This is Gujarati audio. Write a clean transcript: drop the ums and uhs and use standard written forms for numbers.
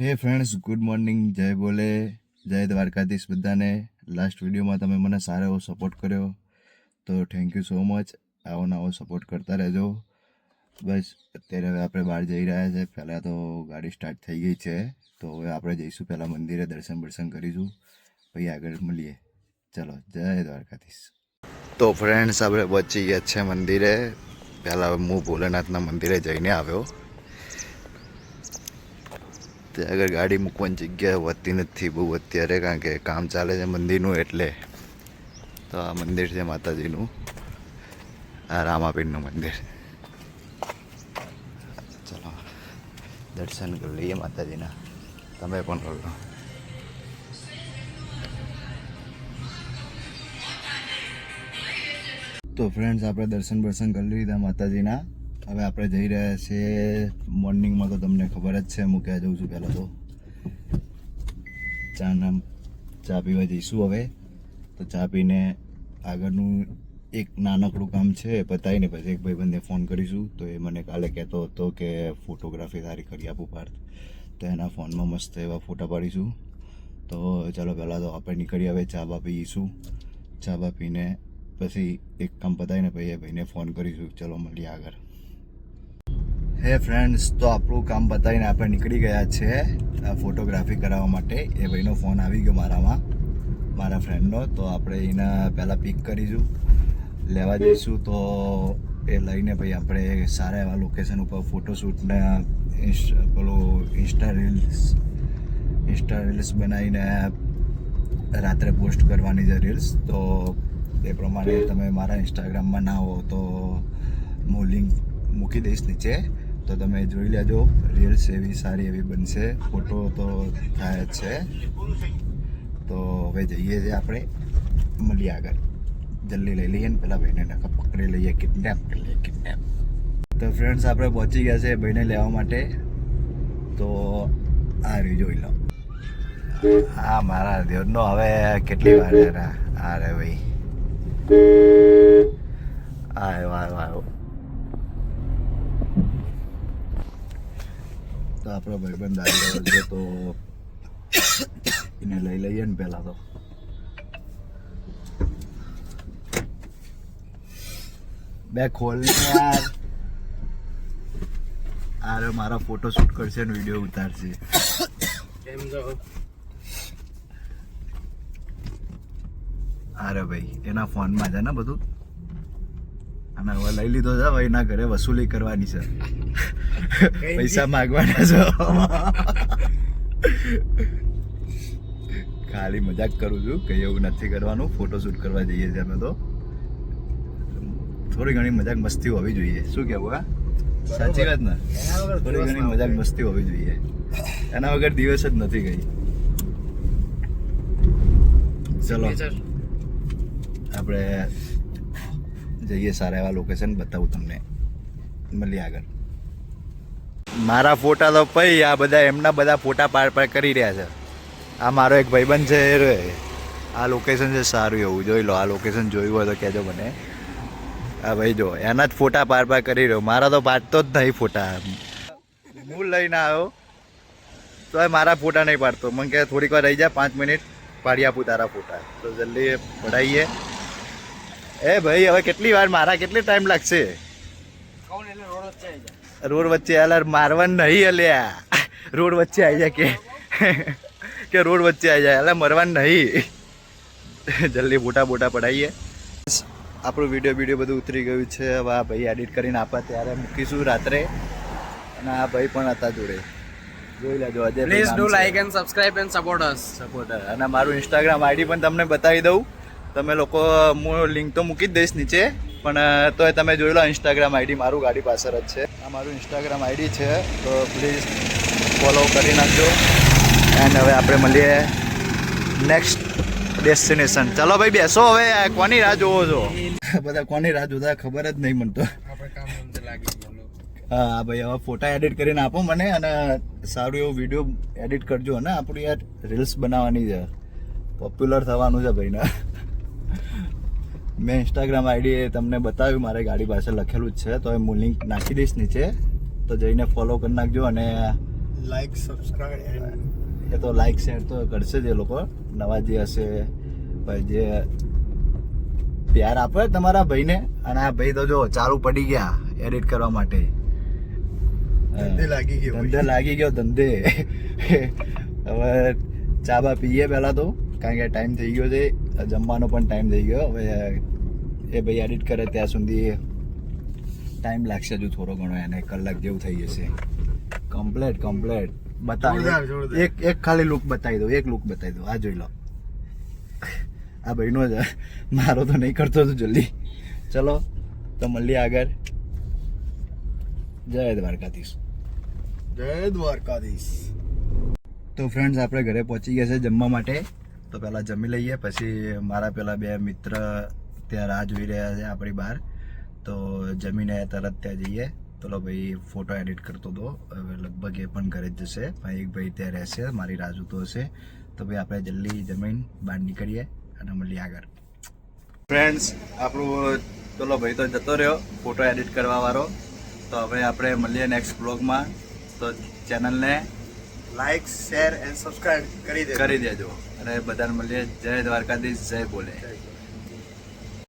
હે ફ્રેન્ડ્સ, ગુડ મોર્નિંગ. જય બોલે, જય દ્વારકાધીશ બધાને. લાસ્ટ વિડીયોમાં તમે મને સારો એવો સપોર્ટ કર્યો, તો થેન્ક યુ સો મચ. આવો નવો સપોર્ટ કરતા રહેજો. બસ અત્યારે હવે આપણે બહાર જઈ રહ્યા છે. પહેલાં તો ગાડી સ્ટાર્ટ થઈ ગઈ છે, તો હવે આપણે જઈશું પહેલાં મંદિરે, દર્શન કરીશું, પછી આગળ મળીએ. ચલો, જય દ્વારકાધીશ. તો ફ્રેન્ડ્સ, આપણે પહોંચી ગયા છે મંદિરે. પહેલાં હું ભોલેનાથના મંદિરે જઈને આવ્યો. ત્યાં આગળ ગાડી મૂકવાની જગ્યા હોતી નથી બહુ અત્યારે, કારણ કે કામ ચાલે છે મંદિરનું. એટલે તો આ મંદિર છે માતાજીનું, આ રામાપીરનું મંદિર. ચલો દર્શન કરી લઈએ માતાજીના. તમે પણ કરો. તો ફ્રેન્ડ્સ, આપણે દર્શન કરી લીધા માતાજીના. હવે આપણે જઈ રહ્યા છીએ મોર્નિંગમાં. તો તમને ખબર જ છે હું ક્યાં જઉં છું. પહેલાં તો ચા પીવા જઈશું હવે. તો ચા પીને આગળનું એક નાનકડું કામ છે પતાવીને પછી એક ભાઈબંધને ફોન કરીશું. તો એ મને કાલે કહેતો હતો કે ફોટોગ્રાફી સારી કરી આપું પાર્થ, તો એના ફોનમાં મસ્ત એવા ફોટા પાડીશું. તો ચાલો પહેલાં તો આપણે નીકળીએ. હવે ચા બા પીશું. ચા બા પીને પછી એક કામ પતાવીને પછી એ ભાઈને ફોન કરીશું. ચલો મળીએ આગળ. હે ફ્રેન્ડ્સ, તો આપણું કામ પતાવીને આપણે નીકળી ગયા છે ફોટોગ્રાફી કરાવવા માટે. એ ભાઈનો ફોન આવી ગયો મારા ફ્રેન્ડનો. તો આપણે એને પહેલાં પિક કરીશું, લેવા જઈશું. તો એ લઈને પછી આપણે સારા એવા લોકેશન ઉપર ફોટોશૂટને ઇન્સ્ટા રીલ્સ બનાવીને રાત્રે પોસ્ટ કરવાની છે રીલ્સ. તો એ પ્રમાણે તમે મારા ઇન્સ્ટાગ્રામમાં ના હો તો હું લિંક મૂકી દઈશ નીચે, તો તમે જોઈ લેજો. રીલ્સ એવી સારી એવી બનશે, ફોટો તો થાય જ છે. તો હવે જઈએ છીએ આપણે, મળીએ આગળ. જલ્દી લઈ લઈએ ને પેલા ભાઈને નકા પકડી લઈએ, કિડનેપ કરી લઈએ, કિડનેપ. તો ફ્રેન્ડ્સ, આપણે પહોંચી ગયા છે ભાઈને લેવા માટે. તો આ રહ્યું જોઈ લો. હા, મારા દેવનો હવે કેટલી વાર આ રે ભાઈ. આવ્યો. તો આપણો ભાઈબંધ આવી ગયો છે, તો એને લઈ લઈએ ને પહેલાં તો. બે ખોલ યાર. અરે મારા ફોટો શૂટ કરશે ને વિડીયો ઉતારશે. કેમ છો? અરે ભાઈ, એના ફોનમાં છે ને બધું. અને હવે લઈ લીધો છે. હવે એના ઘરે વસૂલી કરવાની છે, પૈસા માગવાના છે. ખાલી મજાક કરું છું, કંઈ એવું નથી કરવાનું. ફોટોશૂટ કરવા જઈએ છીએ અમે. તો થોડી ઘણી મજાક મસ્તી હોવી જોઈએ. શું કહેવું? હા, સાચી વાત ને? થોડી ઘણી મજાક મસ્તી હોવી જોઈએ. એના વગર દિવસ જ નથી ગઈ. ચલો આપણે જઈએ સારા એવા લોકેશન બતાવું તમને. મળીએ આગળ. મારા ફોટા તો પઈ આ બધા એમના બધા ફોટા પાડ કરી રહ્યા છે. આ મારો એક ભાઈબંધ છે, આ લોકેશન છે સારું એવું. જોઈ લો, આ લોકેશન જોયું હોય તો કહેજો મને. હા ભાઈ, જો એના જ ફોટા પાડ કરી રહ્યો. મારા તો પાડતો જ નહીં ફોટા. હું લઈને આવ્યો તો મારા ફોટા નહીં પાડતો. મને કહે થોડીક વાર રહી જાય, 5 મિનિટ પાડી આપું તારા ફોટા. તો જલ્દી પડાવીએ. એ ભાઈ, હવે કેટલી વાર મારા કેટલી ટાઈમ લાગશે? રોડ વચ્ચે અલર મારવાનું નહીં અલ્યા. રોડ વચ્ચે આવી જાય કે રોડ વચ્ચે આવી જાય એટલે મરવાનું નહીં. જલ્દી ફોટા પડાવીએ. આપણું વિડીયો બધું ઉતરી ગયું છે. હવે આ ભાઈ એડિટ કરીને આપા ત્યારે મૂકીશું રાત્રે. અને આ ભાઈ પણ હતા જોડે, જોઈ લેજો. Ajay, please do like and subscribe and support us. અને મારું ઇન્સ્ટાગ્રામ આઈડી પણ તમને બતાવી દઉં. તમે લોકો, હું લિંક તો મૂકી જ દઈશ નીચે, પણ તોય તમે જોઈ લો. ઇન્સ્ટાગ્રામ આઈડી મારું ગાડી પાછળ જ છે. આ મારું ઇન્સ્ટાગ્રામ આઈડી છે, તો પ્લીઝ ફોલો કરી નાખજો. એન્ડ હવે આપણે મળીએ નેક્સ્ટ ડેસ્ટિનેશન. ચાલો ભાઈ, બેસો. હવે કોની રાહ જોવો છો? બધા કોની રાહ જોતા ખબર જ નહીં મને તો. હા ભાઈ, હવે ફોટા એડિટ કરીને આપો મને, અને સારું એવું વિડીયો એડિટ કરજો. અને આપણું યાર રીલ્સ બનાવવાની છે, પોપ્યુલર થવાનું છે ભાઈને. મેં ઇન્સ્ટાગ્રામ આઈડી તમને બતાવ્યું, મારે ગાડી પાસે લખેલું જ છે. તો હું લિંક નાખી દઈશ નીચે, તો જઈને ફોલો કરી નાખજો. અને લાઈક સબસ્ક્રાઇબ એન્ડ એ તો લાઈક શેર તો કરશે જ એ લોકો, નવા જે હશે ભાઈ, જે પ્યાર આપે તમારા ભાઈને. અને આ ભાઈ તો જો ચાલુ પડી ગયા એડિટ કરવા માટે. ધંધે લાગી ગયો. ધંધે લાગી ગયો ધંધે. હવે ચા બા પીએ પહેલા તો, કારણ કે ટાઈમ થઈ ગયો છે, જમવાનો પણ ટાઈમ થઈ ગયો. હવે એ ભાઈ એડિટ કરે ત્યાં સુધી ટાઈમ લાગશે હજુ થોડો ઘણો, એને કલાક જેવું થઈ જશે. કમ્પ્લેટ બતાવી જોરદાર. એક ખાલી લુક બતાવી દો, એક લુક બતાવી દો. આ જોઈ લો, આ ભાઈનો જ, મારો તો નહીં કરતો તું જલ્દી. ચલો તો મળીએ આગળ. જય દ્વારકાધીશ. જય દ્વારકાધીશ. તો ફ્રેન્ડ્સ આપણે ઘરે પહોંચી ગયા છે જમવા માટે. તો પહેલાં જમી લઈએ, પછી મારા પેલા બે મિત્ર ત્યાં રાહ જોઈ રહ્યા છે આપણી બહાર. તો જમીને તરત ત્યાં જઈએ. ચલો ભાઈ ફોટો એડિટ કરતો હતો, હવે લગભગ એ પણ ઘરે જ જશે. ભાઈ એક ભાઈ ત્યાં રહેશે, મારી રાહ જોતો હશે. તો ભાઈ આપણે જલ્દી જમીન બહાર નીકળીએ અને મળીએ આગળ. ફ્રેન્ડ્સ આપણું ચલો ભાઈ તો જતો રહ્યો ફોટો એડિટ કરવા વાળો. તો હવે આપણે મળીએ નેક્સ્ટ બ્લોગમાં. તો ચેનલને લાઈક શેર એન્ડ સબસ્ક્રાઇબ કરી દે. કરી દેજો અને બધાને મળીએ. જય દ્વારકાધીશ, જય બોલે. જય દ્વારકા.